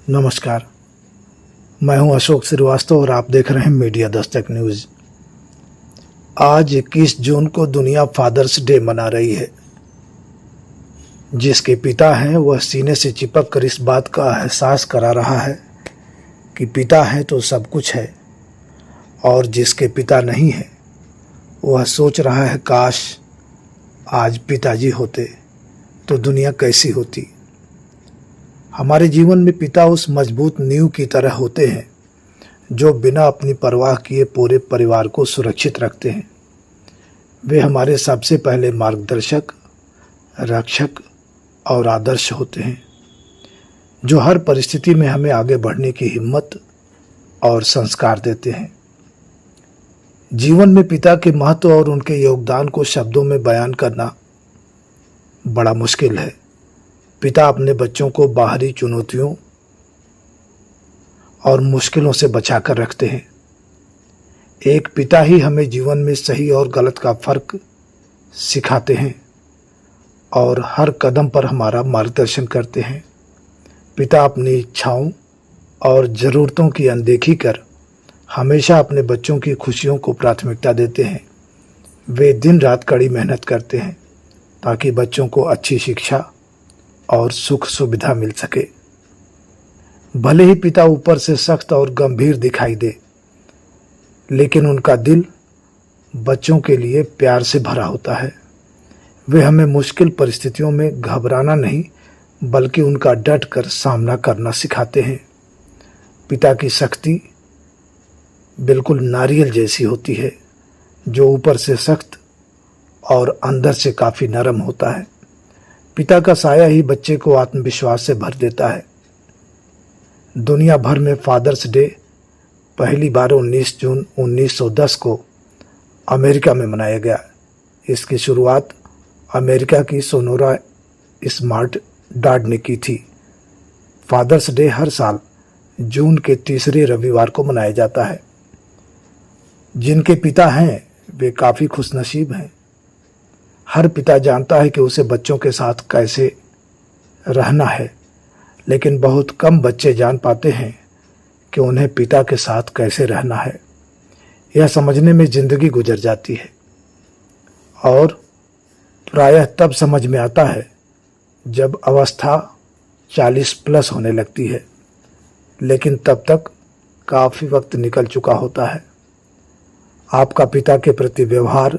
नमस्कार, मैं हूं अशोक श्रीवास्तव और आप देख रहे हैं मीडिया दस्तक न्यूज़। आज 21 जून को दुनिया फादर्स डे मना रही है। जिसके पिता हैं वह सीने से चिपक कर इस बात का एहसास करा रहा है कि पिता है तो सब कुछ है, और जिसके पिता नहीं है वह सोच रहा है काश आज पिताजी होते तो दुनिया कैसी होती। हमारे जीवन में पिता उस मजबूत नींव की तरह होते हैं जो बिना अपनी परवाह किए पूरे परिवार को सुरक्षित रखते हैं। वे हमारे सबसे पहले मार्गदर्शक, रक्षक और आदर्श होते हैं, जो हर परिस्थिति में हमें आगे बढ़ने की हिम्मत और संस्कार देते हैं। जीवन में पिता के महत्व और उनके योगदान को शब्दों में बयान करना बड़ा मुश्किल है। पिता अपने बच्चों को बाहरी चुनौतियों और मुश्किलों से बचाकर रखते हैं। एक पिता ही हमें जीवन में सही और गलत का फर्क सिखाते हैं और हर कदम पर हमारा मार्गदर्शन करते हैं। पिता अपनी इच्छाओं और ज़रूरतों की अनदेखी कर हमेशा अपने बच्चों की खुशियों को प्राथमिकता देते हैं। वे दिन रात कड़ी मेहनत करते हैं ताकि बच्चों को अच्छी शिक्षा और सुख सुविधा मिल सके। भले ही पिता ऊपर से सख्त और गंभीर दिखाई दे, लेकिन उनका दिल बच्चों के लिए प्यार से भरा होता है। वे हमें मुश्किल परिस्थितियों में घबराना नहीं बल्कि उनका डट कर सामना करना सिखाते हैं। पिता की शक्ति बिल्कुल नारियल जैसी होती है, जो ऊपर से सख्त और अंदर से काफ़ी नरम होता है। पिता का साया ही बच्चे को आत्मविश्वास से भर देता है। दुनिया भर में फादर्स डे पहली बार 19 जून 1910 को अमेरिका में मनाया गया। इसकी शुरुआत अमेरिका की सोनोरा स्मार्ट डॉड ने की थी। फादर्स डे हर साल जून के तीसरे रविवार को मनाया जाता है। जिनके पिता हैं वे काफ़ी खुशनसीब हैं। हर पिता जानता है कि उसे बच्चों के साथ कैसे रहना है, लेकिन बहुत कम बच्चे जान पाते हैं कि उन्हें पिता के साथ कैसे रहना है। यह समझने में ज़िंदगी गुजर जाती है और प्रायः तब समझ में आता है जब अवस्था 40 प्लस होने लगती है, लेकिन तब तक काफ़ी वक्त निकल चुका होता है। आपका पिता के प्रति व्यवहार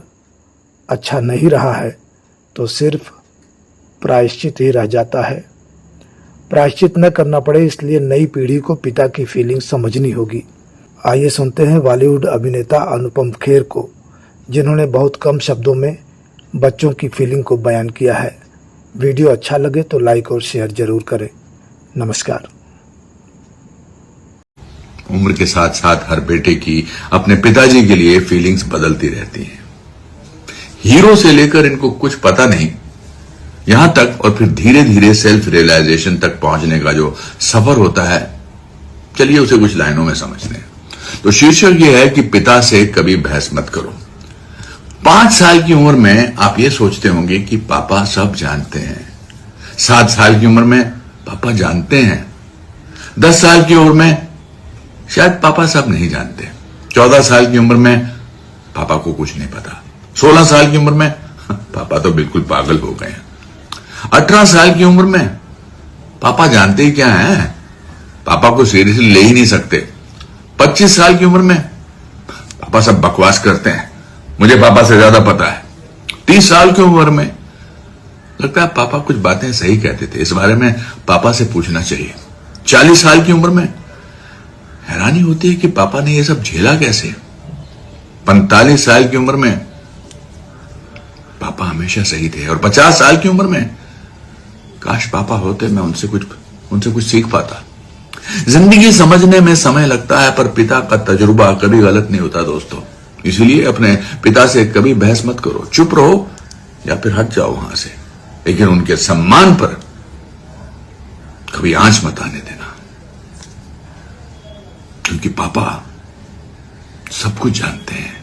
अच्छा नहीं रहा है तो सिर्फ प्रायश्चित ही रह जाता है। प्रायश्चित न करना पड़े इसलिए नई पीढ़ी को पिता की फीलिंग समझनी होगी। आइए सुनते हैं बॉलीवुड अभिनेता अनुपम खेर को, जिन्होंने बहुत कम शब्दों में बच्चों की फीलिंग को बयान किया है। वीडियो अच्छा लगे तो लाइक और शेयर जरूर करें। नमस्कार। उम्र के साथ साथ हर बेटे की अपने पिताजी के लिए फीलिंग्स बदलती रहती हैं। हीरो से लेकर इनको कुछ पता नहीं, यहां तक और फिर धीरे धीरे सेल्फ रियलाइजेशन तक पहुंचने का जो सफर होता है, चलिए उसे कुछ लाइनों में समझते हैं। तो शीर्षक यह है कि पिता से कभी बहस मत करो। 5 साल की उम्र में आप ये सोचते होंगे कि पापा सब जानते हैं। 7 साल की उम्र में पापा जानते हैं। 10 साल की उम्र में शायद पापा सब नहीं जानते। 14 साल की उम्र में पापा को कुछ नहीं पता। 16 साल की उम्र में पापा तो बिल्कुल पागल हो गए हैं। 18 साल की उम्र में पापा जानते ही क्या है, पापा को सीरियसली ले ही नहीं सकते। 25 साल की उम्र में पापा सब बकवास करते हैं, मुझे पापा से ज्यादा पता है। 30 साल की उम्र में लगता है पापा कुछ बातें सही कहते थे, इस बारे में पापा से पूछना चाहिए। 40 साल की उम्र में हैरानी होती है कि पापा ने यह सब झेला कैसे। 45 साल की उम्र में पापा हमेशा सही थे। और 50 साल की उम्र में काश पापा होते, मैं उनसे कुछ सीख पाता। जिंदगी समझने में समय लगता है, पर पिता का तजुर्बा कभी गलत नहीं होता दोस्तों। इसलिए अपने पिता से कभी बहस मत करो, चुप रहो या फिर हट जाओ वहां से, लेकिन उनके सम्मान पर कभी आंच मत आने देना, क्योंकि पापा सब कुछ जानते हैं।